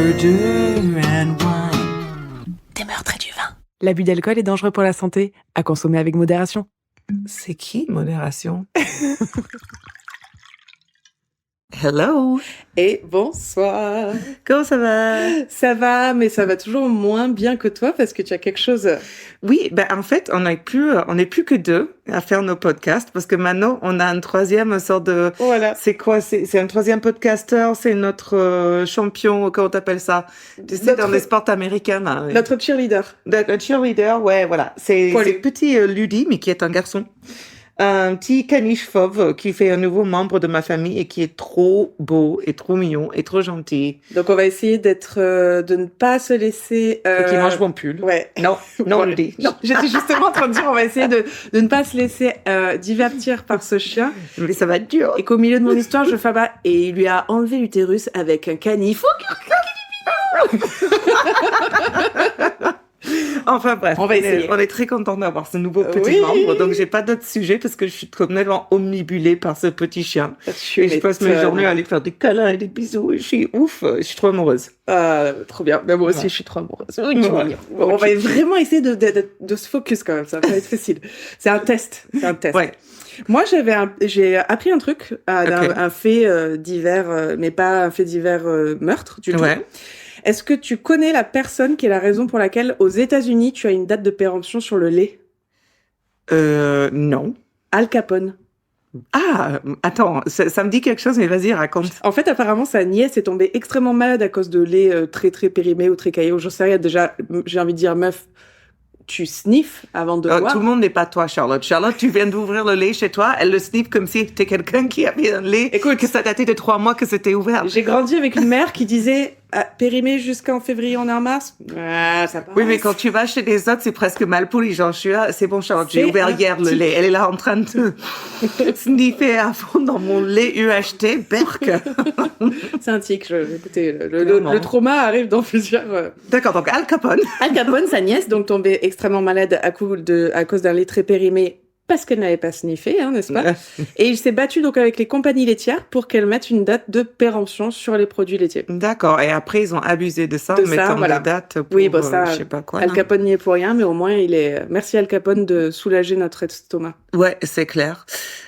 murder and wine. Des meurtres et du vin. L'abus d'alcool est dangereux pour la santé, à consommer avec modération. C'est qui, modération? Hello! Et bonsoir. Comment ça va? Ça va, mais ça va toujours moins bien que toi parce que tu as quelque chose. Oui, en fait, on n'est plus que deux à faire nos podcasts parce que maintenant, on a une troisième sorte de... Voilà. C'est quoi? C'est un troisième podcasteur, c'est notre champion, comment t'appelles ça? Tu sais, dans les sports américains, là. Notre cheerleader. Notre cheerleader, ouais, voilà. C'est petit Ludi, mais qui est un garçon. Un petit caniche fauve qui fait un nouveau membre de ma famille et qui est trop beau et trop mignon et trop gentil. Donc on va essayer de ne pas se laisser. Et qui mange mon pull. Ouais. Non, Ludi. Non, j'étais justement en train de dire on va essayer de ne pas se laisser divertir par ce chien. Mais ça va être dur. Et qu'au milieu de mon histoire, je fais et il lui a enlevé l'utérus avec un canif. Enfin bref, on va essayer. On est très contents d'avoir ce nouveau petit membre, donc j'ai pas d'autres sujets parce que je suis complètement omnibulée par ce petit chien. Et je passe mes journées à aller faire des câlins et des bisous et je suis je suis trop amoureuse. Trop bien. Mais moi aussi, je suis trop amoureuse. On va vraiment essayer de se focus quand même, ça va être facile. C'est un test. Ouais. Moi, j'ai appris un truc, un fait divers, mais pas un fait divers meurtre du tout. Ouais. Est-ce que tu connais la personne qui est la raison pour laquelle, aux États-Unis, tu as une date de péremption sur le lait? Non. Al Capone. Ah, attends, ça me dit quelque chose, mais vas-y, raconte. En fait, apparemment, sa nièce est tombée extrêmement malade à cause de lait très, très périmé ou très caillé. J'en sais rien. Déjà, j'ai envie de dire, meuf, tu sniffes avant de boire. Tout le monde n'est pas toi, Charlotte. Charlotte, tu viens d'ouvrir le lait chez toi, elle le sniffe comme si c'était quelqu'un qui avait un lait. Écoute, que ça datait de 3 mois que c'était ouvert. J'ai grandi avec une mère qui disait périmé jusqu'en février, on est en mars. Ça passe. Oui, mais quand tu vas chez les autres, c'est presque mal poli. Genre, je suis là, c'est bon, Charlotte, j'ai ouvert hier le lait. Elle est là en train de sniffer à fond dans mon lait UHT, berk. C'est un tic. Écoutez, le trauma arrive dans plusieurs... D'accord, donc Al Capone. Al Capone, sa nièce, donc tombée extrêmement malade à cause d'un lait très périmé, parce qu'elle n'avait pas sniffé, n'est-ce pas? Et il s'est battu donc avec les compagnies laitières pour qu'elles mettent une date de péremption sur les produits laitiers. D'accord. Et après, ils ont abusé de ça en mettant des dates pour je sais pas quoi. Al Capone n'y est pour rien, mais au moins, merci Al Capone de soulager notre estomac. Ouais, c'est clair.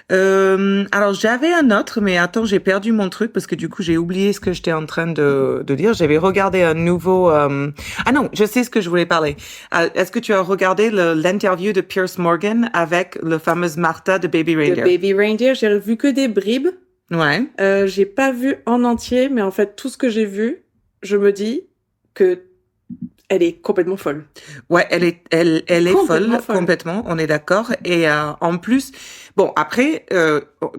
Alors, j'avais un autre, mais attends, j'ai perdu mon truc parce que du coup, j'ai oublié ce que j'étais en train de dire. J'avais regardé un nouveau... Ah non, je sais ce que je voulais parler. Est-ce que tu as regardé l'interview de Piers Morgan avec la fameuse Martha de Baby Reindeer? De Baby Reindeer, j'ai vu que des bribes. Ouais. J'ai pas vu en entier, mais en fait, tout ce que j'ai vu, je me dis que elle est complètement folle. Ouais, elle est folle, complètement, on est d'accord. Et en plus, bon, après,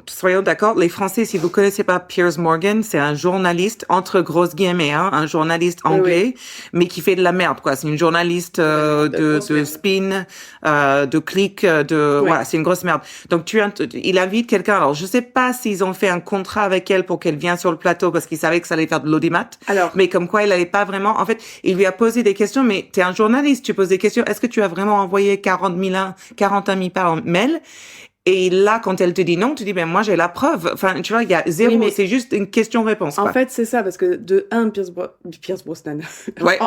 soyons d'accord, les Français, si vous connaissez pas Piers Morgan, c'est un journaliste, entre grosses guillemets, un journaliste anglais, mais qui fait de la merde, quoi. C'est une journaliste de spin, de click, voilà, c'est une grosse merde. Donc il invite quelqu'un. Alors, je sais pas s'ils ont fait un contrat avec elle pour qu'elle vienne sur le plateau parce qu'ils savaient que ça allait faire de l'audimat. Alors, mais comme quoi, il allait pas vraiment. En fait, il lui a posé des questions, mais t'es un journaliste, tu poses des questions. Est-ce que tu as vraiment envoyé 41 000 mails? Et là, quand elle te dit non, tu dis, moi, j'ai la preuve. Enfin, tu vois, il y a zéro, mais c'est juste une question-réponse. En fait, c'est ça, parce que Pierce Brosnan. Ouais.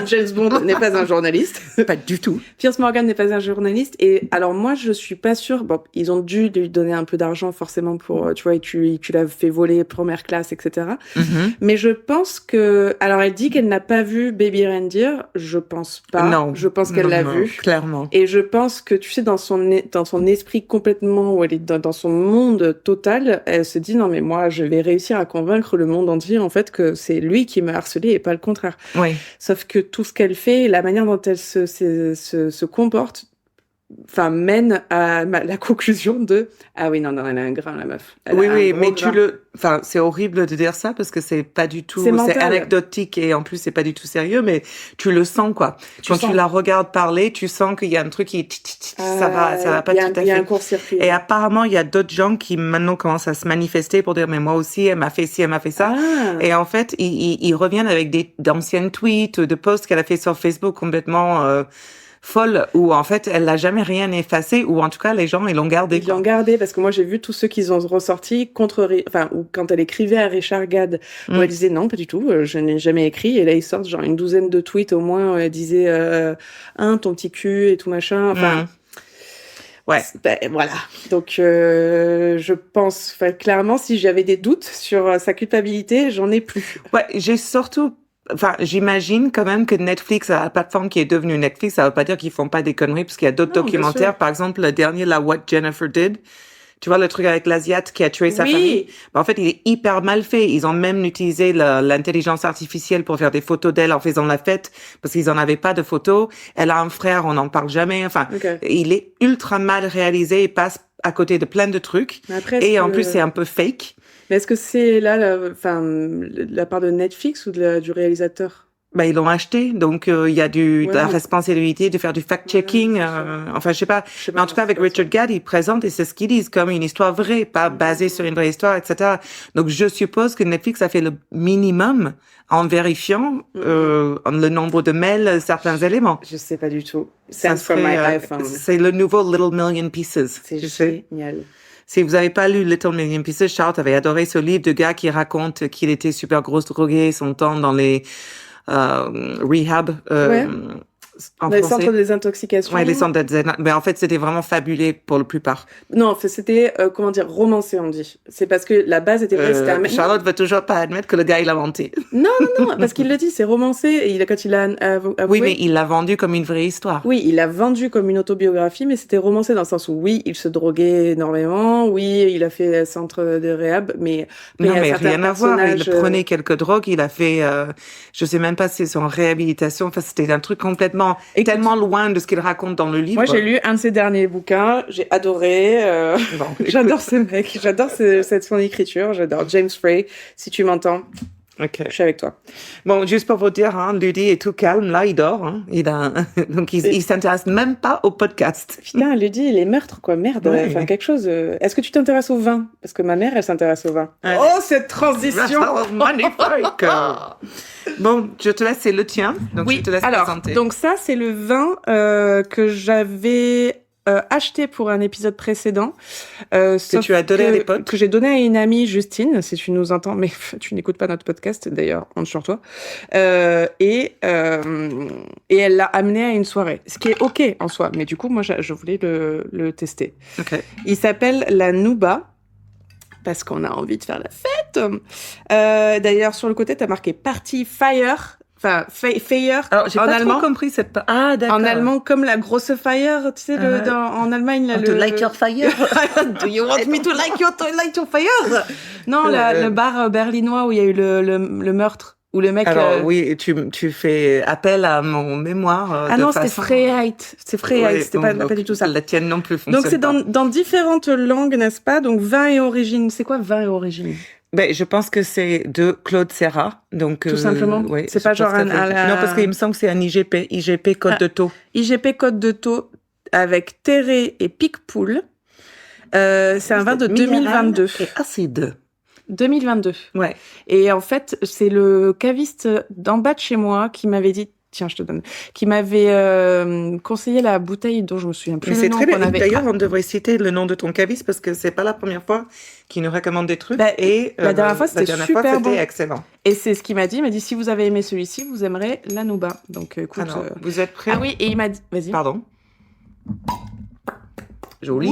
James Bond n'est pas un journaliste. Pas du tout. Piers Morgan n'est pas un journaliste. Et alors, moi, je suis pas sûre. Bon, ils ont dû lui donner un peu d'argent, forcément, pour, tu vois, et tu l'as fait voler première classe, etc. Mm-hmm. Mais je pense que, alors, elle dit qu'elle n'a pas vu Baby Reindeer. Je pense pas. Non. Je pense qu'elle l'a vu. Clairement. Et je pense que, tu sais, dans son esprit complètement où elle est dans son monde total, elle se dit non mais moi je vais réussir à convaincre le monde entier en fait que c'est lui qui m'a harcelée et pas le contraire. Oui. Sauf que tout ce qu'elle fait, la manière dont elle se comporte, mène à la conclusion de ah oui non elle a un grain la meuf. Oui mais c'est horrible de dire ça parce que c'est pas du tout c'est anecdotique et en plus c'est pas du tout sérieux mais tu le sens quoi. Quand tu la regardes parler, tu sens qu'il y a un truc qui ça va pas tout à fait. Il y a un court-circuit. Et apparemment il y a d'autres gens qui maintenant commencent à se manifester pour dire mais moi aussi elle m'a fait ci, elle m'a fait ça. Et en fait, ils reviennent avec d'anciennes tweets, de posts qu'elle a fait sur Facebook complètement folle où en fait elle n'a jamais rien effacé, ou en tout cas les gens ils l'ont gardé. Ils l'ont gardé parce que moi j'ai vu tous ceux qu'ils ont ressortis ou quand elle écrivait à Richard Gad, où elle disait non pas du tout, je n'ai jamais écrit, et là ils sortent genre une douzaine de tweets au moins où elle disait ton petit cul et tout machin, enfin. Ouais. Ben, voilà. Donc, je pense, clairement, si j'avais des doutes sur sa culpabilité, j'en ai plus. Ouais, j'imagine quand même que Netflix, la plateforme qui est devenue Netflix, ça veut pas dire qu'ils font pas des conneries, parce qu'il y a d'autres documentaires. Par exemple, le dernier, What Jennifer Did. Tu vois, le truc avec l'Asiate qui a tué sa famille. En fait, il est hyper mal fait. Ils ont même utilisé l'intelligence artificielle pour faire des photos d'elle en faisant la fête, parce qu'ils en avaient pas de photos. Elle a un frère, on n'en parle jamais. Enfin, il est ultra mal réalisé et passe à côté de plein de trucs. Et en plus, c'est un peu fake. Mais est-ce que c'est là, la part de Netflix ou du réalisateur? Ils l'ont acheté, donc il y a de la responsabilité de faire du fact-checking. Enfin, je sais pas. Mais en tout cas, avec Richard Gad, il présente, et c'est ce qu'ils disent, comme une histoire vraie, pas basée sur une vraie histoire, etc. Donc, je suppose que Netflix a fait le minimum en vérifiant le nombre de mails, certains éléments. Je sais pas du tout. C'est le nouveau Little Million Pieces. C'est génial. Si vous avez pas lu Little Million Pieces, Charles avait adoré ce livre de gars qui raconte qu'il était super grosse drogué son temps dans les rehab, les centres de désintoxication. Ouais, les centres de désintoxication. Mais en fait, c'était vraiment fabulé pour la plupart. Non, en fait, c'était, romancé, on dit. C'est parce que la base était vraie, c'était un mec. Charlotte veut toujours pas admettre que le gars, il a inventé. Non, parce qu'il le dit, c'est romancé, et quand il a avoué. Oui, mais il l'a vendu comme une vraie histoire. Oui, il l'a vendu comme une autobiographie, mais c'était romancé dans le sens où, oui, il se droguait énormément, oui, il a fait centre de réhab, mais non, mais rien à voir. Il prenait quelques drogues, il a fait, je sais même pas si c'est en réhabilitation, enfin, c'était un truc complètement tellement loin de ce qu'il raconte dans le livre. Moi, j'ai lu un de ses derniers bouquins, j'ai adoré. J'adore ce mec, j'adore son écriture, j'adore James Frey. Si tu m'entends, je suis avec toi. Bon, juste pour vous dire, Ludi est tout calme, là, il dort. Donc, il s'intéresse même pas au podcast. Putain, Ludi, les meurtres, quoi, merde. Ouais. Enfin, quelque chose. Est-ce que tu t'intéresses au vin? Parce que ma mère, elle s'intéresse au vin. Ouais. Oh, cette transition magnifique. Bon, je te laisse, c'est le tien. Donc, oui, je te laisse présenter. Donc ça, c'est le vin que j'avais acheté pour un épisode précédent. Que tu as donné à l'époque. Que j'ai donné à une amie, Justine, si tu nous entends, mais tu n'écoutes pas notre podcast, d'ailleurs, honte sur toi. Et elle l'a amené à une soirée, ce qui est OK en soi. Mais du coup, moi, je voulais le tester. Okay. Il s'appelle la Nuba, parce qu'on a envie de faire la fête. D'ailleurs, sur le côté, t'as marqué Party Fire. Enfin, Fire. Alors, j'ai pas trop compris cette. Ah, d'accord. En allemand, comme la grosse fire, tu sais, en Allemagne, là, to like your fire. Do you want me to like your fire? Non, le bar berlinois où il y a eu le meurtre. Où le mec. Alors, oui, tu fais appel à mon mémoire. Ah non, c'était Freiheit. C'est Freiheit, c'était pas du tout ça. La tienne non plus fonctionne. Donc, c'est dans différentes langues, n'est-ce pas? Donc, vin et origine. C'est quoi vin et origine? Je pense que c'est de Claude Serra. Donc, tout simplement. Ouais, c'est pas genre Non, parce qu'il me semble que c'est un IGP code de taux. IGP code de taux avec Terré et Picpoul. C'est un vin de 2022. Et acide. 2022. Ouais. Et en fait, c'est le caviste d'en bas de chez moi qui m'avait dit, tiens, je te donne, qui m'avait conseillé la bouteille dont je me souviens plus. Mais c'est très bien. D'ailleurs, on devrait citer le nom de ton caviste parce que c'est pas la première fois qu'il nous recommande des trucs. Et la dernière fois, c'était super bon. C'était excellent. Et c'est ce qu'il m'a dit. Il m'a dit, si vous avez aimé celui-ci, vous aimerez la Nuba. Donc, écoute. Alors, vous êtes prêts? Ah oui, et il m'a dit, vas-y. Pardon. Joli.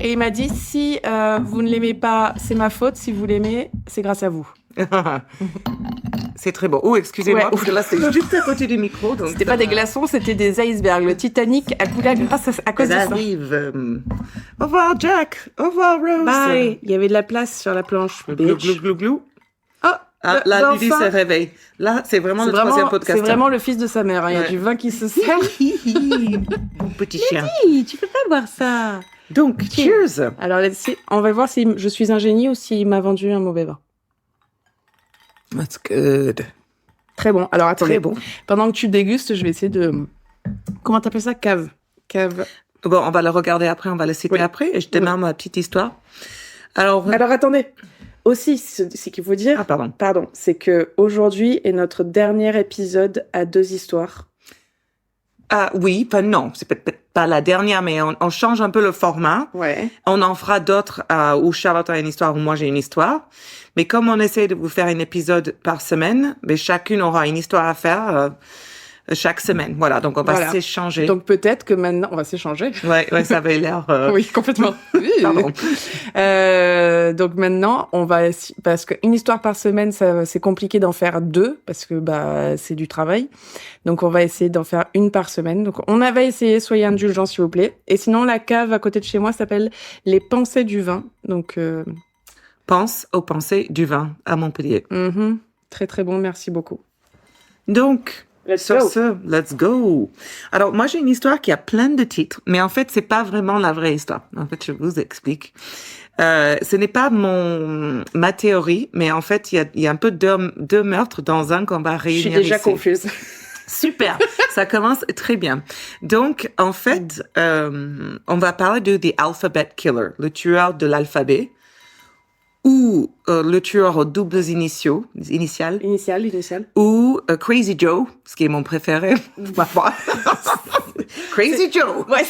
Et il m'a dit, si vous ne l'aimez pas, c'est ma faute. Si vous l'aimez, c'est grâce à vous. C'est très beau. Oh, excusez-moi, parce que là, c'est juste à côté du micro. Donc c'était pas des glaçons, c'était des icebergs. Le Titanic a coulé à cause de ça. Arrive. Au revoir, Jack. Au revoir, Rose. Bye. Il y avait de la place sur la planche. Glou, glou, glou, glou. Oh, là, Ludi se réveille. Là, c'est vraiment le troisième podcast. C'est vraiment le fils de sa mère. Il y a du vin qui se sert. Mon petit chien. Tu peux pas boire ça. Donc, cheers. Alors, on va voir si je suis un génie ou s'il m'a vendu un mauvais vin. That's good. Très bon. Alors, attendez. Très bon. Pendant que tu dégustes, je vais essayer de... Comment t'appelles ça? Cave. Bon, on va le regarder après, on va le citer après. Et je démarre ma petite histoire. Alors, attendez. Aussi, ce qu'il faut dire... Ah, pardon. Pardon. C'est que aujourd'hui est notre dernier épisode à 2 histoires. Oui, enfin non, c'est peut-être pas la dernière, mais on change un peu le format. Ouais. On en fera d'autres où Charlotte a une histoire, où moi j'ai une histoire. Mais comme on essaie de vous faire un épisode par semaine, mais chacune aura une histoire à faire chaque semaine. Voilà, donc on va s'échanger. Donc peut-être que maintenant, on va s'échanger. Ouais, ça avait l'air... Oui, complètement. Pardon. Donc maintenant, on va... Parce qu'une histoire par semaine, c'est compliqué d'en faire 2, parce que c'est du travail. Donc on va essayer d'en faire une par semaine. Donc on va essayer, soyez indulgents s'il vous plaît. Et sinon, la cave à côté de chez moi s'appelle Les Pensées du Vin. Donc... Pense aux pensées du vin à Montpellier. Très très bon, merci beaucoup. Donc... Let's go. Alors, moi, j'ai une histoire qui a plein de titres, mais en fait, c'est pas vraiment la vraie histoire. En fait, je vous explique. Ce n'est pas ma théorie, mais en fait, il y a un peu deux meurtres dans un qu'on va réunir. Je suis déjà confuse. Super, ça commence très bien. Donc, en fait, on va parler de The Alphabet Killer, le tueur de l'alphabet, ou le tueur aux doubles initiales. Initial. Ou Crazy Joe, ce qui est mon préféré. Crazy Joe. Ouais,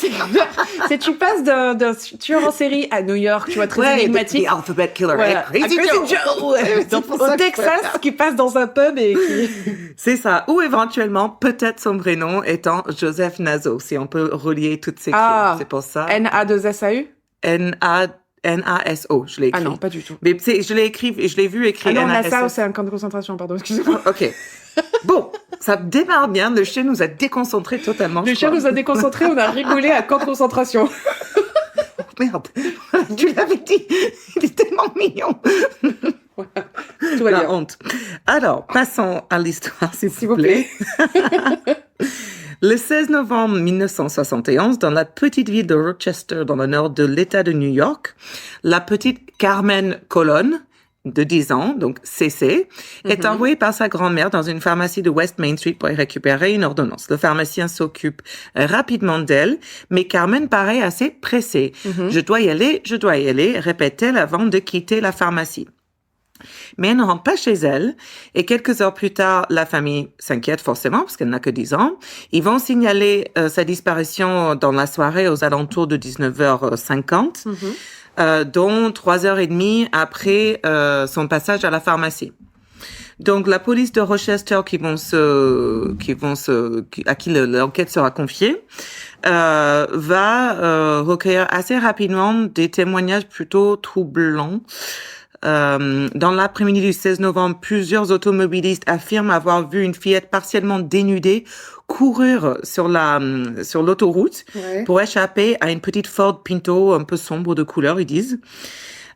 c'est tu passes d'un tueur en série à New York, tu vois, très énigmatique. The Alphabet Killer, voilà. Crazy Joe. Donc, au Texas, qui passe dans un pub et qui... C'est ça. Ou éventuellement, peut-être son vrai nom étant Joseph Naso, si on peut relier toutes ces crimes. C'est pour ça. N-A-2-S-A-U? N-A-S-O, je l'ai écrit. Ah non, pas du tout. Mais je l'ai vu écrit N-A-S-O. Ah non, N-A-S-O. Nassau, c'est un camp de concentration, pardon, excusez-moi. OK. Bon, ça démarre bien. Le chien nous a déconcentrés totalement. Le chien nous a déconcentrés, on a rigolé à camp de concentration. Oh, merde, tu l'avais dit. Il est tellement mignon. Voilà. Tout va bien. La honte. Alors, passons à l'histoire, s'il vous plaît. Le 16 novembre 1971, dans la petite ville de Rochester, dans le nord de l'État de New York, la petite Carmen Colon, de 10 ans, donc CC, est envoyée par sa grand-mère dans une pharmacie de West Main Street pour y récupérer une ordonnance. Le pharmacien s'occupe rapidement d'elle, mais Carmen paraît assez pressée. Je dois y aller, répète-t-elle avant de quitter la pharmacie. Mais elle ne rentre pas chez elle, et quelques heures plus tard, la famille s'inquiète forcément, parce qu'elle n'a que 10 ans. Ils vont signaler sa disparition dans la soirée aux alentours de 19h50, dont 3h30 après son passage à la pharmacie. Donc, la police de Rochester à qui l'enquête sera confiée, va recueillir assez rapidement des témoignages plutôt troublants. Dans l'après-midi du 16 novembre, plusieurs automobilistes affirment avoir vu une fillette partiellement dénudée courir sur l'autoroute pour échapper à une petite Ford Pinto un peu sombre de couleur, ils disent.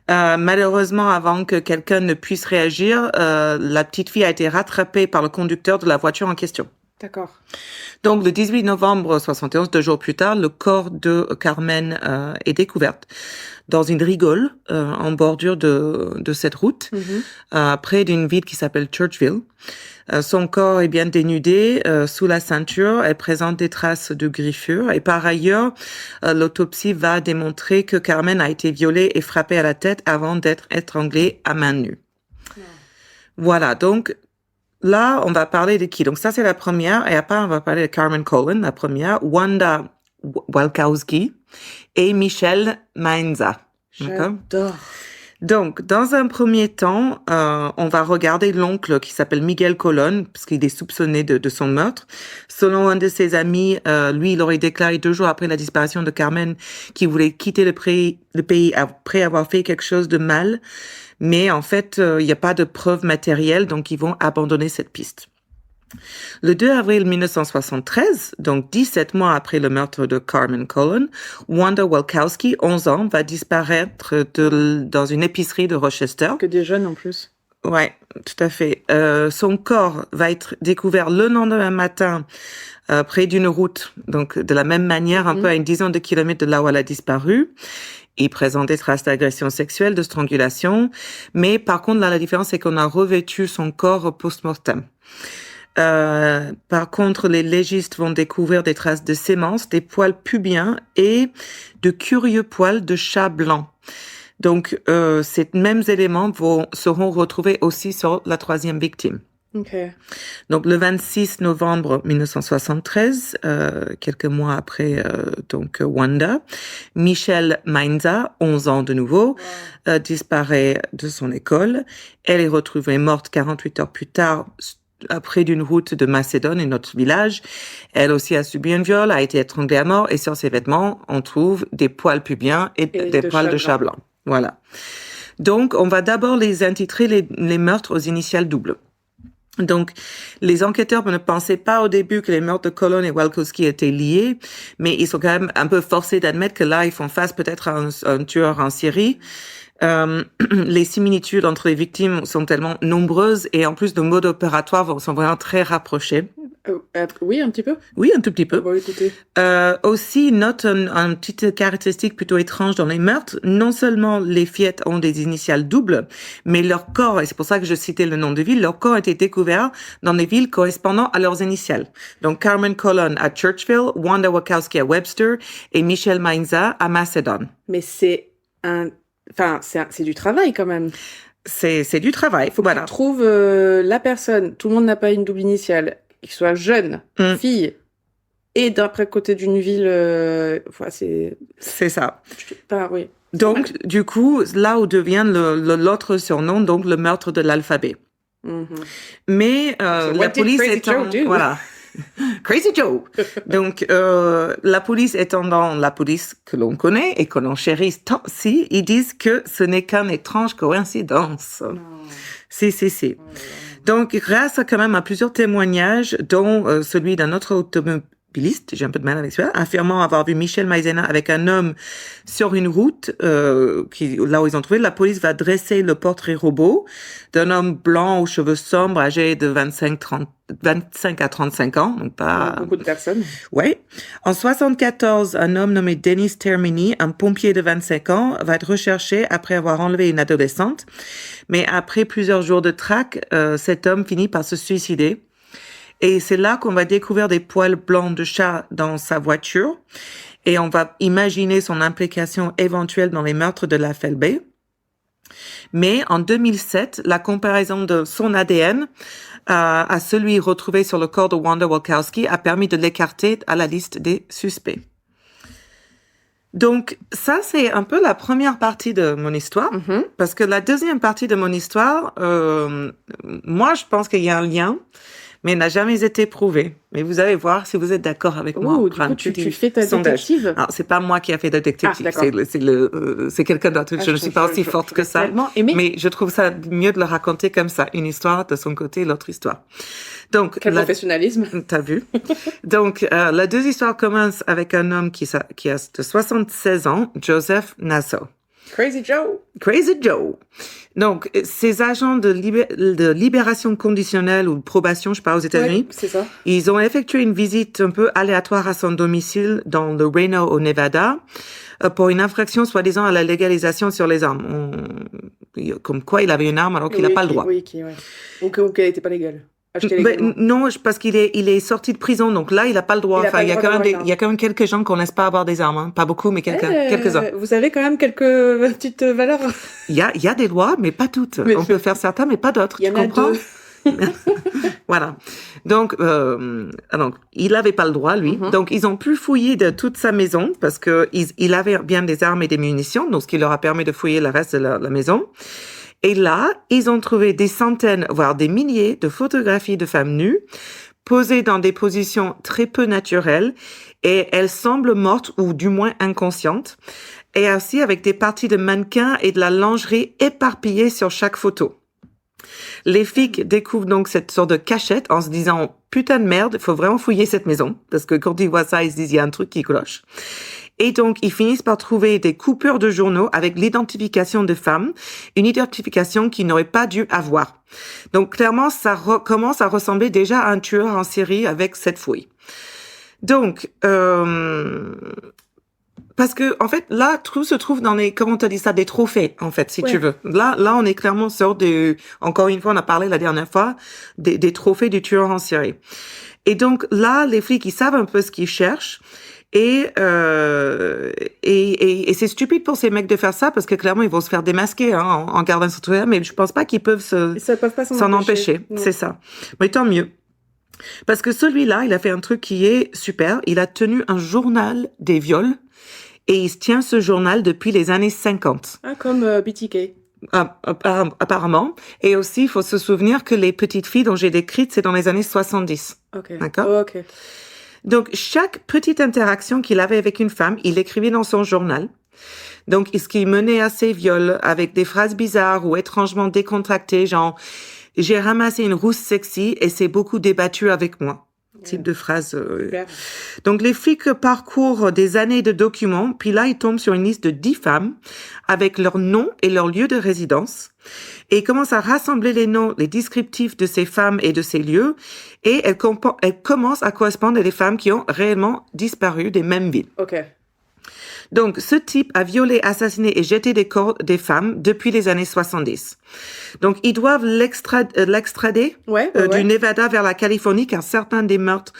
Malheureusement, avant que quelqu'un ne puisse réagir, la petite fille a été rattrapée par le conducteur de la voiture en question. D'accord. Donc, le 18 novembre 71, 2 jours plus tard, le corps de Carmen est découvert dans une rigole en bordure de cette route, près d'une ville qui s'appelle Churchville. Son corps est bien dénudé sous la ceinture. Elle présente des traces de griffures. Et par ailleurs, l'autopsie va démontrer que Carmen a été violée et frappée à la tête avant d'être étranglée à main nue. Voilà, donc... Là, on va parler de qui? Donc ça, c'est la première. Et après, on va parler de Carmen Colon, la première, Wanda Walkowski et Michelle Mainza. J'adore. Donc, dans un premier temps, on va regarder l'oncle qui s'appelle Miguel Colon, parce qu'il est soupçonné de son meurtre. Selon un de ses amis, lui, il aurait déclaré 2 jours après la disparition de Carmen qu'il voulait quitter le pays après avoir fait quelque chose de mal. Mais en fait, il n'y a pas de preuves matérielles, donc ils vont abandonner cette piste. Le 2 avril 1973, donc 17 mois après le meurtre de Carmen Colon, Wanda Walkowski, 11 ans, va disparaître dans une épicerie de Rochester. Que des jeunes en plus. Ouais, tout à fait. Son corps va être découvert le lendemain matin près d'une route, donc de la même manière, un peu à une dizaine de kilomètres de là où elle a disparu. Il présente des traces d'agression sexuelle, de strangulation, mais par contre, là, la différence, c'est qu'on a revêtu son corps post-mortem. Par contre, les légistes vont découvrir des traces de sémences, des poils pubiens et de curieux poils de chat blanc. Donc, ces mêmes éléments seront retrouvés aussi sur la 3e victime. Ok. Donc, le 26 novembre 1973, quelques mois après Wanda, Michelle Mainza, 11 ans de nouveau, disparaît de son école. Elle est retrouvée morte 48 heures plus tard près d'une route de Macédoine, un autre village. Elle aussi a subi un viol, a été étranglée à mort, et sur ses vêtements, on trouve des poils pubiens et des poils de chat blanc. Voilà. Donc, on va d'abord les intitrer les meurtres aux initiales doubles. Donc, les enquêteurs ne pensaient pas au début que les meurtres de Colon et Walkowski étaient liés, mais ils sont quand même un peu forcés d'admettre que là, ils font face peut-être à un tueur en série. Les similitudes entre les victimes sont tellement nombreuses et en plus, le mode opératoire sont vraiment très rapprochés. Oui, un petit peu. Oui, un tout petit peu. Bon, écoutez. Aussi, note une petite caractéristique plutôt étrange dans les meurtres. Non seulement les fillettes ont des initiales doubles, mais leur corps, et c'est pour ça que je citais le nom de ville, leur corps a été découvert dans des villes correspondant à leurs initiales. Donc, Carmen Colon à Churchville, Wanda Wachowski à Webster et Michelle Mainza à Macedon. Mais c'est du travail quand même. C'est du travail. Faut que tu trouves la personne. Tout le monde n'a pas une double initiale. Qu'il soit jeune, fille, et d'après côté d'une ville, c'est ça. Oui. Donc, du coup, là où devient l'autre surnom, donc le meurtre de l'alphabet. Mm-hmm. Mais la police étant... Voilà. Crazy Joe. Donc, la police étant dans la police que l'on connaît et que l'on chérit tant si, ils disent que ce n'est qu'une étrange coïncidence. Non. Si. Oh. Donc, grâce quand même à plusieurs témoignages, dont celui d'un autre automobiliste, j'ai un peu de mal avec celui-là, affirmant avoir vu Michelle Maizena avec un homme sur une route, là où ils ont trouvé, la police va dresser le portrait robot d'un homme blanc aux cheveux sombres, âgé de 25 à 35 ans, donc pas... Beaucoup de personnes. Oui. En 74, un homme nommé Dennis Termini, un pompier de 25 ans, va être recherché après avoir enlevé une adolescente. Mais après plusieurs jours de traque, cet homme finit par se suicider. Et c'est là qu'on va découvrir des poils blancs de chat dans sa voiture. Et on va imaginer son implication éventuelle dans les meurtres de la FLB. Mais en 2007, la comparaison de son ADN à celui retrouvé sur le corps de Wanda Wachowski a permis de l'écarter à la liste des suspects. Donc, ça, c'est un peu la première partie de mon histoire, parce que la deuxième partie de mon histoire, moi, je pense qu'il y a un lien, mais n'a jamais été prouvé. Mais vous allez voir si vous êtes d'accord avec moi. Du coup, tu fais ta détective. Alors, c'est pas moi qui a fait la détective, c'est quelqu'un d'autre. Je ne suis pas aussi forte que ça. Mais je trouve ça mieux de le raconter comme ça. Une histoire de son côté, l'autre histoire. Donc, quel professionnalisme. T'as vu? Donc, la deux histoires commencent avec un homme qui a de 76 ans, Joseph Nassau. Crazy Joe. Crazy Joe. Donc, ces agents de libération conditionnelle ou de probation, je parle aux États-Unis. Ouais, c'est ça. Ils ont effectué une visite un peu aléatoire à son domicile dans le Reno, au Nevada, pour une infraction soi-disant à la légalisation sur les armes. Comme quoi il avait une arme alors qu'il n'a pas le droit. Ou qu'elle n'était pas légale. Non, parce qu'il est sorti de prison, donc là, il n'a pas le droit. Il y a quand même quelques gens qu'on laisse pas avoir des armes, hein. Pas beaucoup, mais quelques-uns. Vous avez quand même quelques petites valeurs. Il y a des lois, mais pas toutes. On peut faire certains, mais pas d'autres. Tu comprends? Voilà. Donc, il n'avait pas le droit, lui. Donc, ils ont pu fouiller de toute sa maison parce que il avait bien des armes et des munitions, donc ce qui leur a permis de fouiller le reste de la maison. Et là, ils ont trouvé des centaines, voire des milliers de photographies de femmes nues, posées dans des positions très peu naturelles, et elles semblent mortes ou du moins inconscientes, et aussi avec des parties de mannequins et de la lingerie éparpillées sur chaque photo. Les flics découvrent donc cette sorte de cachette en se disant « Putain de merde, il faut vraiment fouiller cette maison », parce que quand ils voient ça, ils se disent « Il y a un truc qui cloche ». Et donc, ils finissent par trouver des coupures de journaux avec l'identification de femmes, une identification qu'ils n'auraient pas dû avoir. Donc, clairement, ça commence à ressembler déjà à un tueur en série avec cette fouille. Donc, parce que, en fait, là, tout se trouve dans comment on te dit ça, des trophées, en fait, si tu veux. Là, on est clairement sur encore une fois, on a parlé la dernière fois, des trophées du tueur en série. Et donc, là, les flics, ils savent un peu ce qu'ils cherchent. Et et c'est stupide pour ces mecs de faire ça parce que clairement ils vont se faire démasquer en gardant ce truc-là, mais je pense pas qu'ils peuvent s'en empêcher. C'est ça. Mais tant mieux. Parce que celui-là, il a fait un truc qui est super. Il a tenu un journal des viols et il tient ce journal depuis les années 50. Ah, comme BTK. Apparemment. Et aussi, il faut se souvenir que les petites filles dont j'ai décrites, c'est dans les années 70. Ok. D'accord? Oh, ok. Donc, chaque petite interaction qu'il avait avec une femme, il écrivait dans son journal. Donc, ce qui menait à ces viols avec des phrases bizarres ou étrangement décontractées, genre « J'ai ramassé une rousse sexy et c'est beaucoup débattu avec moi ». Type de phrase. Donc, les flics parcourent des années de documents, puis là, ils tombent sur une liste de 10 femmes avec leur nom et leur lieu de résidence. Et ils commencent à rassembler les noms, les descriptifs de ces femmes et de ces lieux. Et elles commencent à correspondre à des femmes qui ont réellement disparu des mêmes villes. Ok. Donc, ce type a violé, assassiné et jeté des corps des femmes depuis les années 70. Donc, ils doivent l'extrader du Nevada vers la Californie, car certains des meurtres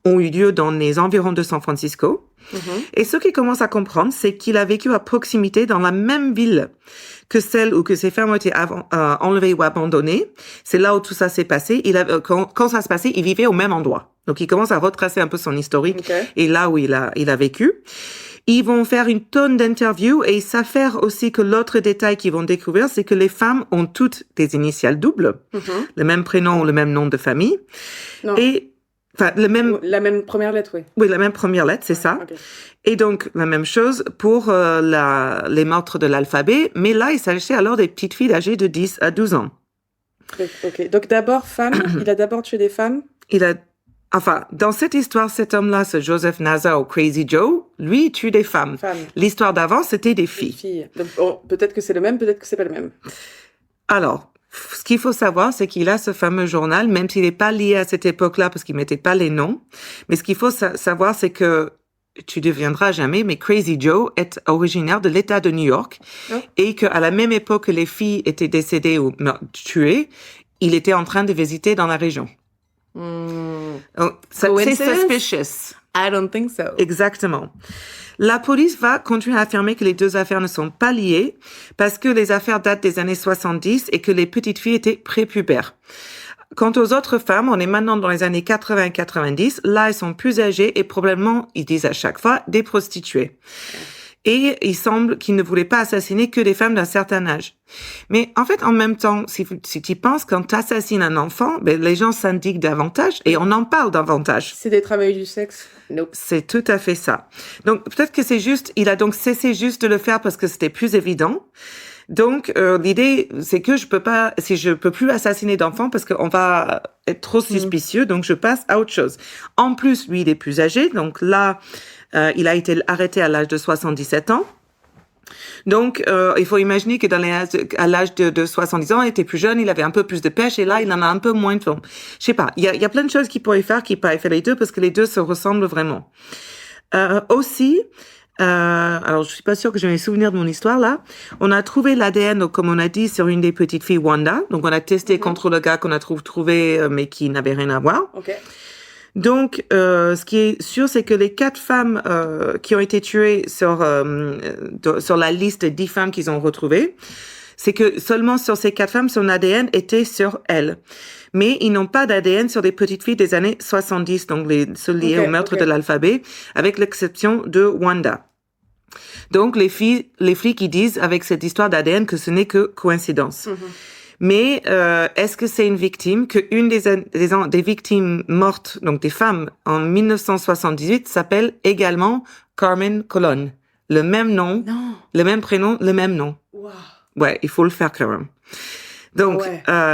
ont eu lieu dans les environs de San Francisco. Et ce qu'ils commencent à comprendre, c'est qu'il a vécu à proximité dans la même ville que celle où que ces femmes ont été enlevées ou abandonnées. C'est là où tout ça s'est passé. Quand ça se passait, il vivait au même endroit. Donc, il commence à retracer un peu son historique et là où il a vécu. Ils vont faire une tonne d'interviews et ils s'affairent aussi que l'autre détail qu'ils vont découvrir, c'est que les femmes ont toutes des initiales doubles, le même prénom ou le même nom de famille. Non. Et, enfin, la même première lettre, oui. Oui, la même première lettre, c'est ça. Okay. Et donc, la même chose pour les meurtres de l'alphabet. Mais là, il s'agissait alors des petites filles âgées de 10 à 12 ans. Ok. Donc, d'abord, femme. Il a d'abord tué des femmes. Enfin, dans cette histoire, cet homme-là, ce Joseph Naza ou Crazy Joe, lui, il tue des femmes. L'histoire d'avant, c'était des filles. Donc, peut-être que c'est le même, peut-être que c'est pas le même. Alors, ce qu'il faut savoir, c'est qu'il a ce fameux journal, même s'il n'est pas lié à cette époque-là, parce qu'il mettait pas les noms. Mais ce qu'il faut savoir, c'est que tu deviendras jamais, mais Crazy Joe est originaire de l'État de New York. Et qu'à la même époque que les filles étaient décédées ou tuées, il était en train de visiter dans la région. C'est suspicious. I don't think so. Exactement. La police va continuer à affirmer que les deux affaires ne sont pas liées parce que les affaires datent des années 70 et que les petites filles étaient prépubères. Quant aux autres femmes, on est maintenant dans les années 80 et 90. Là, elles sont plus âgées et probablement, ils disent à chaque fois, des prostituées. Et il semble qu'il ne voulait pas assassiner que des femmes d'un certain âge. Mais en fait, en même temps, si tu penses, quand tu assassines un enfant, les gens s'indignent davantage et on en parle davantage. C'est des travailleurs du sexe. Nope. C'est tout à fait ça. Donc, peut-être que c'est juste, il a donc cessé juste de le faire parce que c'était plus évident. Donc, l'idée, c'est que je peux plus assassiner d'enfants parce qu'on va être trop suspicieux, donc je passe à autre chose. En plus, lui, il est plus âgé, donc là, il a été arrêté à l'âge de 77 ans. Donc, il faut imaginer que à l'âge de 70 ans, il était plus jeune, il avait un peu plus de pêche, et là, il en a un peu moins de fond. Je sais pas, il y a plein de choses qu'il pourrait faire, qu'il pourrait faire les deux, parce que les deux se ressemblent vraiment. Aussi, alors je suis pas sûre que j'ai mes souvenirs de mon histoire là. On a trouvé l'ADN, comme on a dit, sur une des petites filles, Wanda. Donc, on a testé contre le gars qu'on a trouvé, mais qui n'avait rien à voir. Okay. Donc, ce qui est sûr, c'est que les 4 femmes qui ont été tuées sur la liste des 10 femmes qu'ils ont retrouvées, c'est que seulement sur ces 4 femmes, son ADN était sur elles. Mais ils n'ont pas d'ADN sur des petites filles des années 70, donc ceux liés au meurtre de l'alphabet, avec l'exception de Wanda. Donc, les flics, ils disent avec cette histoire d'ADN que ce n'est que coïncidence. Mais est-ce que c'est une victime qu'une des victimes mortes, donc des femmes, en 1978, s'appelle également Carmen Colon. Le même nom, le même prénom, le même nom. Wow. Ouais, il faut le faire quand même. Donc,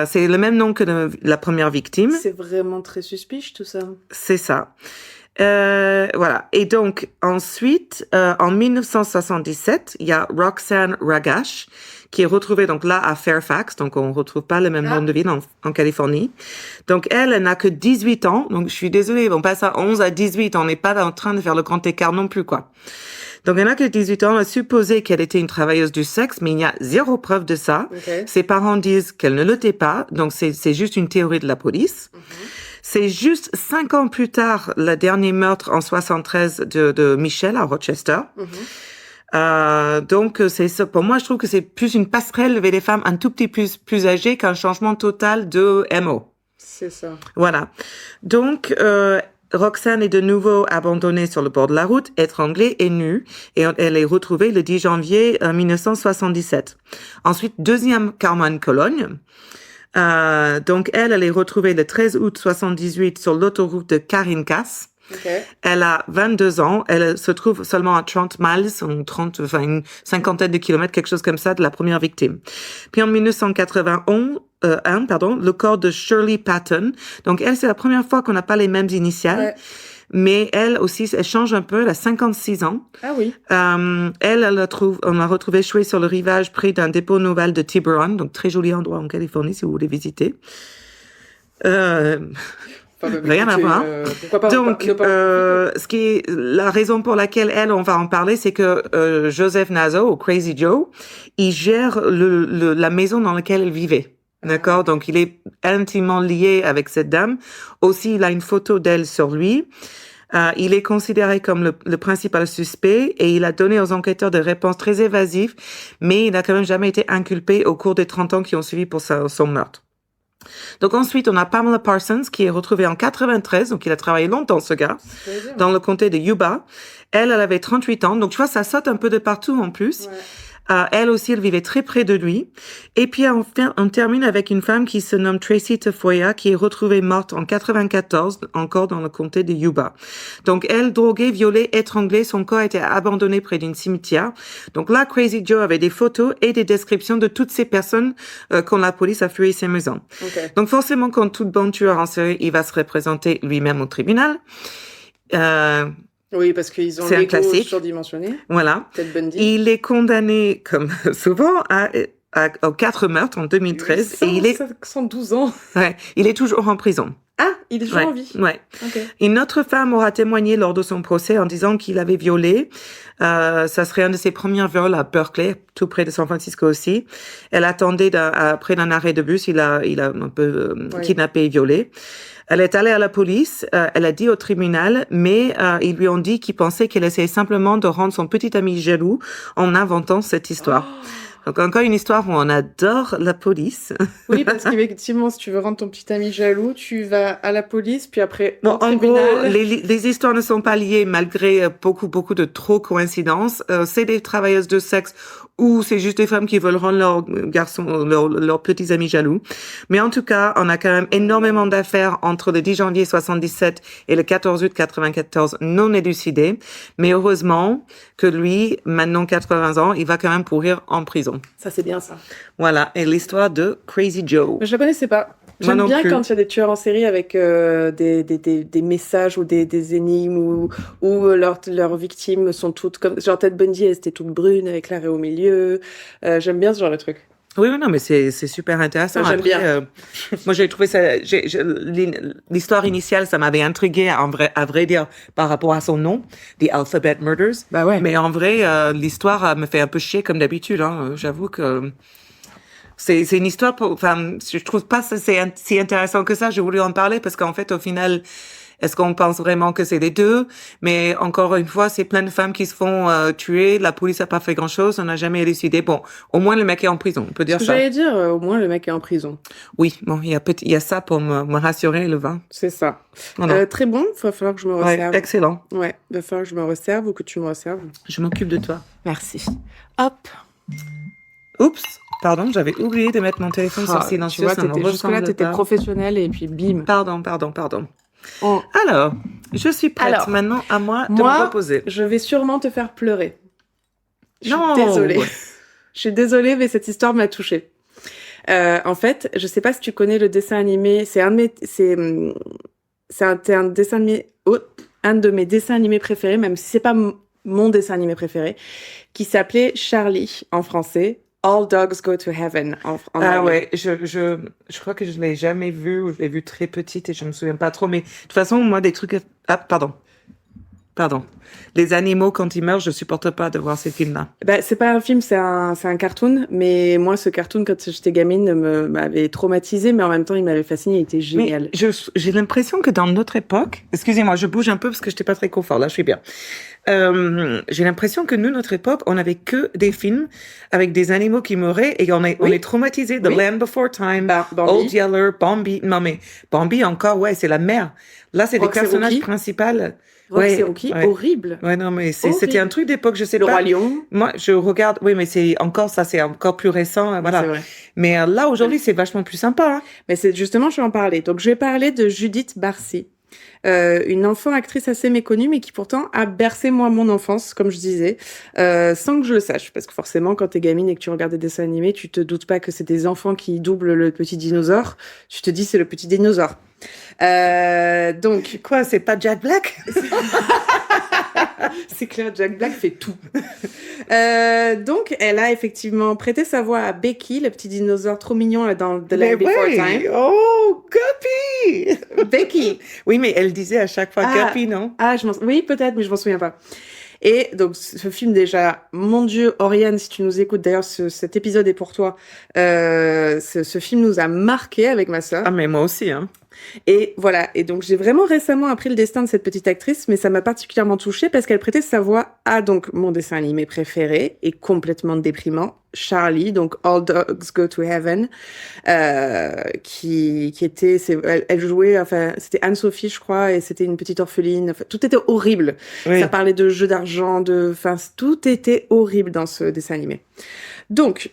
c'est le même nom que la première victime. C'est vraiment très suspicieux, tout ça. C'est ça. Voilà. Et donc, ensuite, en 1977, il y a Roxanne Ragash, qui est retrouvée donc là à Fairfax, donc on retrouve pas le même nom de ville en Californie. Donc elle n'a que 18 ans, donc je suis désolée, on passe à 11 à 18, on n'est pas en train de faire le grand écart non plus, quoi. Donc elle n'a que 18 ans, on a supposé qu'elle était une travailleuse du sexe, mais il y a zéro preuve de ça. Ses parents disent qu'elle ne l'était pas, donc c'est juste une théorie de la police. C'est juste 5 ans plus tard, le dernier meurtre en 73 de Michelle à Rochester. Donc c'est ça. Pour moi, je trouve que c'est plus une passerelle vers les femmes un tout petit plus âgées qu'un changement total de MO. C'est ça. Voilà. Donc Roxane est de nouveau abandonnée sur le bord de la route, étranglée et nue, et elle est retrouvée le 10 janvier 1977. Ensuite, deuxième Carmen Cologne. Donc elle est retrouvée le 13 août 78 sur l'autoroute de Carincas. Okay. Elle a 22 ans. Elle se trouve seulement à 30 miles, une cinquantaine de kilomètres, quelque chose comme ça, de la première victime. Puis en 1981, le corps de Shirley Patton. Donc elle, c'est la première fois qu'on n'a pas les mêmes initiales. Ouais. Mais elle aussi, elle change un peu. Elle a 56 ans. Ah oui. On l'a retrouvée échouée sur le rivage près d'un dépôt naval de Tiburon. Donc très joli endroit en Californie si vous voulez visiter. Rien à voir. Pourquoi pas? Donc, la raison pour laquelle on va en parler, c'est que Joseph Naso, ou Crazy Joe, il gère la maison dans laquelle elle vivait. D'accord? Donc, il est intimement lié avec cette dame. Aussi, il a une photo d'elle sur lui. Il est considéré comme le principal suspect et il a donné aux enquêteurs des réponses très évasives, mais il n'a quand même jamais été inculpé au cours des 30 ans qui ont suivi pour son meurtre. Donc ensuite, on a Pamela Parsons qui est retrouvée en 93, donc il a travaillé longtemps ce gars, dans le comté de Yuba. Elle avait 38 ans, donc tu vois, ça saute un peu de partout en plus. Ouais. Elle aussi, elle vivait très près de lui. Et puis on termine avec une femme qui se nomme Tracy Tafoya, qui est retrouvée morte en 94, encore dans le comté de Yuba. Donc elle, droguée, violée, étranglée, son corps a été abandonné près d'une cimetière. Donc là, Crazy Joe avait des photos et des descriptions de toutes ces personnes quand la police a fouillé ses maisons. Okay. Donc forcément, quand tout bon tueur en série, il va se représenter lui-même au tribunal. Oui, parce qu'ils ont l'ego surdimensionné. Voilà. Ted Bundy. Il est condamné, comme souvent, aux 4 meurtres en 2013. Et il est 112 ans. Ouais, il est toujours en prison. Ah, il est toujours en vie. Ouais. Okay. Une autre femme aura témoigné lors de son procès en disant qu'il avait violé. Ça serait un de ses premiers viols à Berkeley, tout près de San Francisco aussi. Elle attendait près d'un arrêt de bus. Il a un peu kidnappé et violé. Elle est allée à la police, elle a dit au tribunal, mais ils lui ont dit qu'ils pensaient qu'elle essayait simplement de rendre son petit ami jaloux en inventant cette histoire. Oh. Donc encore une histoire où on adore la police. Oui, parce qu'effectivement, si tu veux rendre ton petit ami jaloux, tu vas à la police, puis après bon, au tribunal. En gros, les histoires ne sont pas liées malgré beaucoup de trop coïncidences. C'est des travailleuses de sexe ou c'est juste des femmes qui veulent rendre leurs garçons, leurs petits amis jaloux. Mais en tout cas, on a quand même énormément d'affaires entre le 10 janvier 77 et le 14 août 94 non élucidées. Mais heureusement que lui, maintenant 80 ans, il va quand même pourrir en prison. Ça, c'est bien ça. Voilà, et l'histoire de Crazy Joe. Mais je la connaissais pas. J'aime bien quand il y a des tueurs en série avec des messages ou des énigmes où leurs victimes sont toutes comme... Genre Ted Bundy, elle était toute brune avec l'arrêt au milieu. J'aime bien ce genre de truc. Oui, non, mais c'est super intéressant. J'aime bien. Moi, j'ai trouvé ça... l'histoire initiale, ça m'avait intriguée, à vrai dire, par rapport à son nom, The Alphabet Murders. Bah ouais. Mais en vrai, l'histoire me fait un peu chier comme d'habitude. Hein. J'avoue que... C'est une histoire je trouve pas ça c'est si intéressant que ça. J'ai voulu en parler parce qu'en fait, au final, est-ce qu'on pense vraiment que c'est les deux? Mais encore une fois, c'est plein de femmes qui se font tuer. La police a pas fait grand-chose. On n'a jamais élucidé. Bon, au moins le mec est en prison. On peut dire ça. J'allais dire, au moins le mec est en prison. Oui, bon, il y a ça pour me rassurer, le vin. C'est ça. Voilà. Très bon. Il va falloir que je me resserve. Ouais, excellent. Ouais, il va falloir que je me resserve ou que tu me resserves. Je m'occupe de toi. Merci. Hop. Oups. Pardon, j'avais oublié de mettre mon téléphone sur silencieux. Tu vois, jusque-là, t'étais professionnelle et puis bim. Pardon. Oh. Alors, je suis prête. Maintenant, à moi de me reposer. Je vais sûrement te faire pleurer. Non. Je suis désolée. Je suis désolée, mais cette histoire m'a touchée. En fait, je sais pas si tu connais le dessin animé. C'est un dessin animé, un de mes dessins animés préférés, même si c'est pas mon dessin animé préféré, qui s'appelait Charlie en français. All Dogs Go to Heaven en anglais. Ouais, je crois que je l'ai jamais vu ou je l'ai vu très petite et je me souviens pas trop. Mais de toute façon, moi, des trucs... Ah, pardon. Pardon. Les animaux, quand ils meurent, je supporte pas de voir ces films-là. Bah, c'est pas un film, c'est un cartoon. Mais moi, ce cartoon, quand j'étais gamine, m'avait traumatisée, mais en même temps, il m'avait fascinée, il était génial. Mais j'ai l'impression que dans notre époque, excusez-moi, je bouge un peu parce que j'étais pas très confort, là, je suis bien. J'ai l'impression que nous, notre époque, on avait que des films avec des animaux qui mouraient et on est traumatisés. The Land Before Time, Bambi. Old Yeller, Bambi. Non, mais Bambi encore, ouais, c'est la mère. Là, c'est les personnages principaux. Ouais, c'est Rookie, horrible. Ouais, non, mais c'était un truc d'époque, je sais pas. Le Roi Lion. Moi, je regarde, oui, mais c'est encore plus récent, voilà. C'est vrai. Mais là, aujourd'hui, c'est vachement plus sympa, hein. Mais c'est justement, je vais en parler. Donc, je vais parler de Judith Barcy. Une enfant actrice assez méconnue, mais qui pourtant a bercé moi mon enfance, comme je disais, sans que je le sache. Parce que forcément, quand t'es gamine et que tu regardes des dessins animés, tu te doutes pas que c'est des enfants qui doublent le petit dinosaure. Tu te dis, c'est le petit dinosaure. Donc, quoi, c'est pas Jack Black? C'est clair, Jack Black fait tout. Donc, elle a effectivement prêté sa voix à Becky, le petit dinosaure trop mignon là, dans The Land Before Time. Oh, Guppy! Becky! Oui, mais elle disait à chaque fois Guppy, non? Oui, peut-être, mais je m'en souviens pas. Et donc, ce film déjà, mon Dieu, Oriane, si tu nous écoutes, d'ailleurs, cet épisode est pour toi. Ce film nous a marqué avec ma sœur. Ah, mais moi aussi, hein. Et voilà. Et donc, j'ai vraiment récemment appris le destin de cette petite actrice, mais ça m'a particulièrement touchée parce qu'elle prêtait sa voix à donc mon dessin animé préféré et complètement déprimant, Charlie, donc All Dogs Go to Heaven, qui était, elle jouait, enfin, c'était Anne-Sophie, je crois, et c'était une petite orpheline. Enfin, tout était horrible. Oui. Ça parlait de jeux d'argent, enfin, tout était horrible dans ce dessin animé. Donc,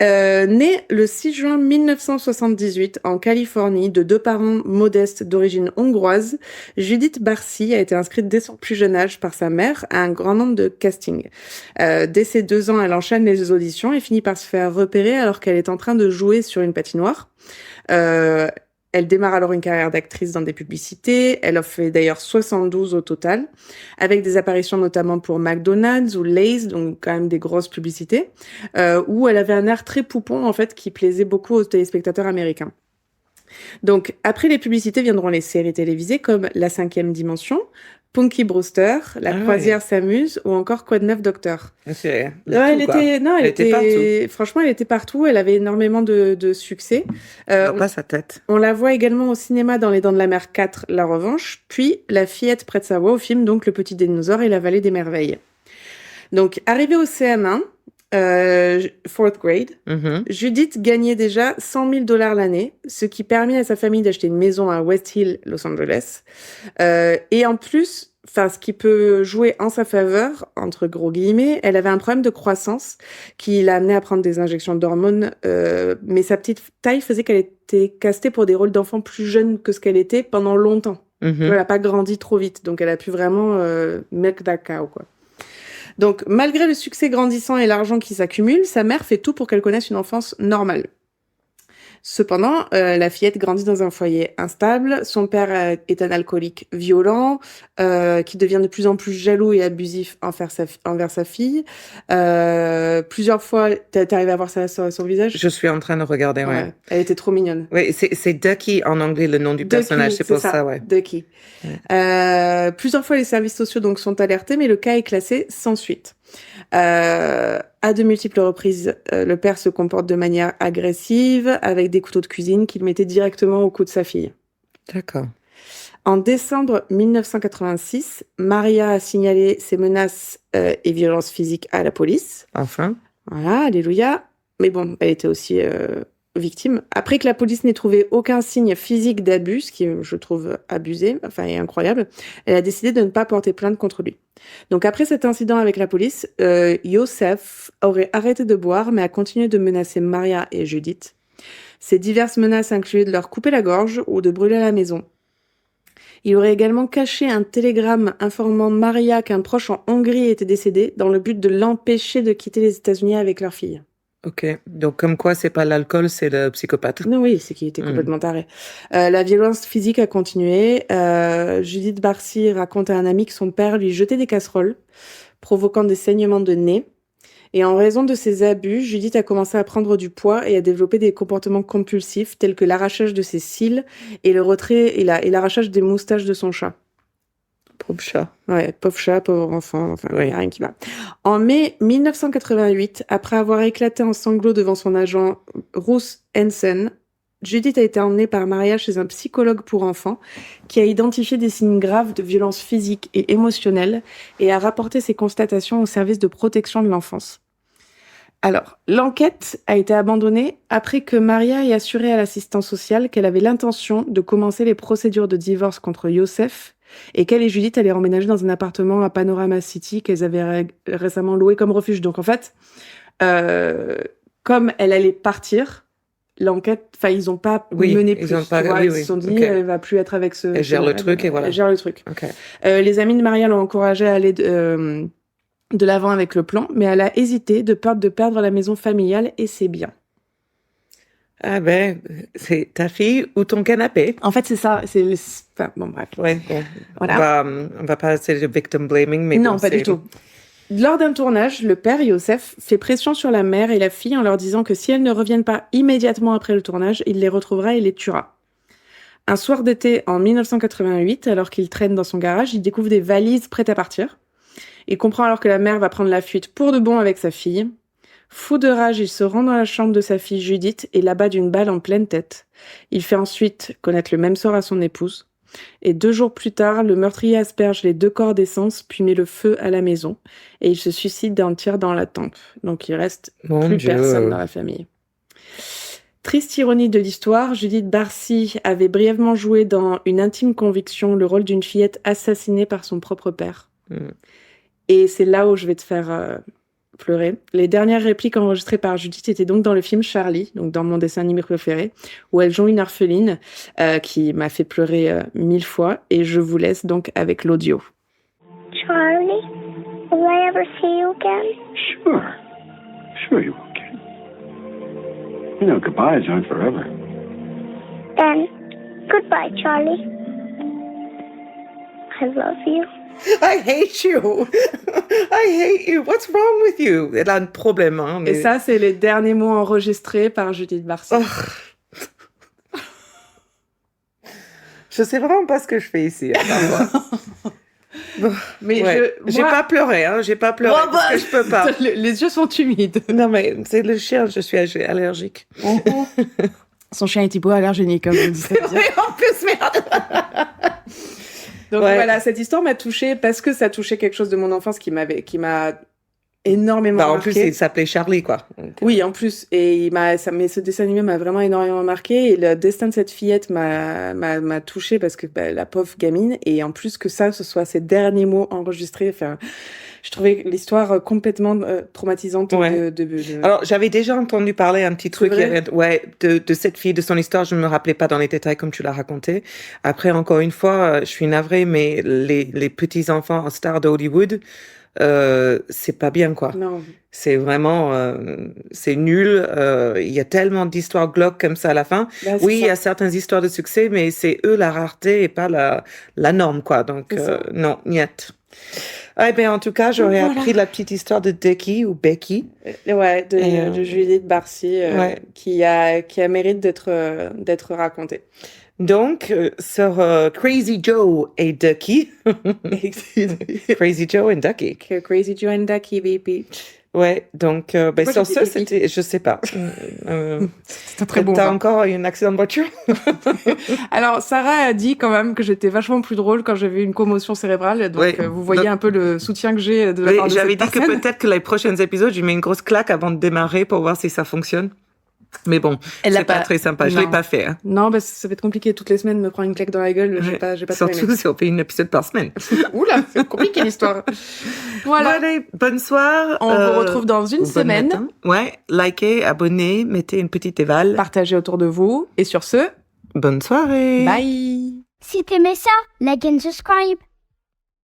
née le 6 juin 1978 en Californie de deux parents modestes d'origine hongroise, Judith Barcy a été inscrite dès son plus jeune âge par sa mère à un grand nombre de castings. Dès ses 2 ans, elle enchaîne les auditions et finit par se faire repérer alors qu'elle est en train de jouer sur une patinoire. Elle démarre alors une carrière d'actrice dans des publicités. Elle en fait d'ailleurs 72 au total, avec des apparitions notamment pour McDonald's ou Lay's, donc quand même des grosses publicités, où elle avait un air très poupon en fait qui plaisait beaucoup aux téléspectateurs américains. Donc après les publicités viendront les séries télévisées comme La 5e Dimension, Punky Brewster, La Croisière s'amuse ou encore Quoi de neuf Docteur. Elle était partout. Franchement, elle était partout. Elle avait énormément de succès. Pas sa tête. On la voit également au cinéma dans Les Dents de la Mer 4, La Revanche, puis La Fillette prête sa voix au film donc Le Petit Dinosaure et La Vallée des Merveilles. Donc arrivée au CM1, fourth grade, Judith gagnait déjà $100,000 l'année, ce qui permet à sa famille d'acheter une maison à West Hill, Los Angeles. Et en plus, enfin, ce qui peut jouer en sa faveur, entre gros guillemets, elle avait un problème de croissance qui l'a amenée à prendre des injections d'hormones, mais sa petite taille faisait qu'elle était castée pour des rôles d'enfant plus jeunes que ce qu'elle était pendant longtemps. Elle n'a pas grandi trop vite, donc elle a pu vraiment milk that cow, quoi. Donc, malgré le succès grandissant et l'argent qui s'accumule, sa mère fait tout pour qu'elle connaisse une enfance normale. Cependant, la fillette grandit dans un foyer instable. Son père est un alcoolique violent qui devient de plus en plus jaloux et abusif envers sa fille. Plusieurs fois, t'es arrivé à voir son visage? Je suis en train de regarder, ouais. Elle était trop mignonne. Oui, c'est Ducky en anglais, le nom du personnage, c'est pour ça, ouais. Ducky. Ouais. Plusieurs fois, les services sociaux donc sont alertés, mais le cas est classé sans suite. À de multiples reprises, le père se comporte de manière agressive avec des couteaux de cuisine qu'il mettait directement au cou de sa fille. D'accord. En décembre 1986, Maria a signalé ses menaces et violences physiques à la police. Enfin. Voilà, alléluia. Mais bon, elle était aussi victime. Après que la police n'ait trouvé aucun signe physique d'abus, ce qui je trouve abusé, enfin et incroyable, elle a décidé de ne pas porter plainte contre lui. Donc après cet incident avec la police, Youssef aurait arrêté de boire mais a continué de menacer Maria et Judith. Ces diverses menaces incluaient de leur couper la gorge ou de brûler la maison. Il aurait également caché un télégramme informant Maria qu'un proche en Hongrie était décédé dans le but de l'empêcher de quitter les États-Unis avec leur fille. Ok, donc comme quoi c'est pas l'alcool, c'est le psychopathe. Non, oui, c'est qu'il était complètement taré. La violence physique a continué. Judith Barcy raconte à un ami que son père lui jetait des casseroles, provoquant des saignements de nez. Et en raison de ces abus, Judith a commencé à prendre du poids et à développer des comportements compulsifs tels que l'arrachage de ses cils et le retrait et l'arrachage des moustaches de son chat. Pauvre chat. Ouais, pauvre chat, pauvre enfant, enfin, Oui. y a rien qui va. En mai 1988, après avoir éclaté en sanglots devant son agent Ruth Hansen, Judith a été emmenée par Maria chez un psychologue pour enfants qui a identifié des signes graves de violence physique et émotionnelle et a rapporté ses constatations au service de protection de l'enfance. Alors, l'enquête a été abandonnée après que Maria ait assuré à l'assistance sociale qu'elle avait l'intention de commencer les procédures de divorce contre Youssef et qu'elle et Judith allaient emménager dans un appartement à Panorama City qu'elles avaient récemment loué comme refuge. Donc en fait, comme elle allait partir, l'enquête, enfin ils ont pas mené plus. Ils se sont dit, elle va plus être avec ce. Elle gère le truc et voilà. Elle gère le truc. Okay. Les amis de Maria l'ont encouragée à aller de l'avant avec le plan, mais elle a hésité de peur de perdre la maison familiale et ses biens. Ah ben, c'est ta fille ou ton canapé. En fait, c'est ça. Enfin, bon, bref. Ouais. Voilà. On va pas essayer de victim blaming, mais non, pas du tout. Lors d'un tournage, le père, Youssef, fait pression sur la mère et la fille en leur disant que si elles ne reviennent pas immédiatement après le tournage, il les retrouvera et les tuera. Un soir d'été en 1988, alors qu'il traîne dans son garage, il découvre des valises prêtes à partir. Il comprend alors que la mère va prendre la fuite pour de bon avec sa fille. Fou de rage, il se rend dans la chambre de sa fille Judith et l'abat d'une balle en pleine tête. Il fait ensuite connaître le même sort à son épouse. Et 2 jours plus tard, le meurtrier asperge les 2 corps d'essence puis met le feu à la maison. Et il se suicide d'un tir dans la tempe. Donc il reste plus personne dans la famille. Triste ironie de l'histoire, Judith Barcy avait brièvement joué dans Une intime conviction le rôle d'une fillette assassinée par son propre père. Et c'est là où je vais te faire pleurer. Les dernières répliques enregistrées par Judith étaient donc dans le film Charlie, donc dans mon dessin animé préféré, où elle joue une orpheline qui m'a fait pleurer 1000 fois. Et je vous laisse donc avec l'audio. Charlie, will I ever see you again? Sure you will, kid. You know, goodbyes aren't forever. Then, goodbye, Charlie. I love you. I hate you. I hate you. What's wrong with you? Elle a un problème, hein. Mais... Et ça, c'est les derniers mots enregistrés par Judith Barcy. Oh. Je sais vraiment pas ce que je fais ici. Bon, mais ouais. J'ai pas pleuré, hein. J'ai pas pleuré parce que je peux pas. Les yeux sont humides. Non, mais c'est le chien, je suis allergique. Son chien est hypoallergénique, hein, je vous dis ça. Oui, en plus, merde. Donc voilà, cette histoire m'a touchée parce que ça touchait quelque chose de mon enfance qui m'a énormément marqué. En plus, il s'appelait Charlie, quoi. Oui, en plus. Et mais ce dessin animé m'a vraiment énormément marqué. Et le destin de cette fillette m'a touchée parce que la pauvre gamine. Et en plus que ça, ce soit ses derniers mots enregistrés. Enfin, je trouvais l'histoire complètement traumatisante. Ouais. Alors, j'avais déjà entendu parler un petit truc de cette fille, de son histoire. Je ne me rappelais pas dans les détails comme tu l'as raconté. Après, encore une fois, je suis navrée, mais les petits-enfants stars de Hollywood, c'est pas bien, quoi. Non. C'est vraiment, c'est nul. Il y a tellement d'histoires glauques comme ça à la fin. Oui, il y a certaines histoires de succès, mais c'est eux la rareté et pas la norme, quoi. Donc, non, niet. Ah, ben, en tout cas, j'aurais appris la petite histoire de Becky ou Becky. Ouais, de Judith Barcy, qui a mérite d'être racontée. Donc, sur Crazy Joe et Ducky. Crazy Joe and Ducky. Crazy Joe and Ducky, baby. Ouais, donc, sur ça, c'était, je sais pas. C'était très bon. T'as encore eu un accident de voiture? Alors, Sarah a dit quand même que j'étais vachement plus drôle quand j'avais une commotion cérébrale. Donc, vous voyez un peu le soutien que j'ai de la part de cette personne. J'avais dit que peut-être que les prochains épisodes, je mets une grosse claque avant de démarrer pour voir si ça fonctionne. Mais bon, c'est pas très sympa. Je l'ai pas fait. Hein. Non, ça va être compliqué. Toutes les semaines, me prendre une claque dans la gueule. J'ai pas surtout si on fait un épisode par semaine. Oula, c'est compliqué l'histoire. Voilà. Bon, allez, bonne soirée. On vous retrouve dans une semaine. Matin. Ouais, likez, abonnez, mettez une petite éval. Partagez autour de vous. Et sur ce, bonne soirée. Bye. Si t'aimais ça, like and subscribe.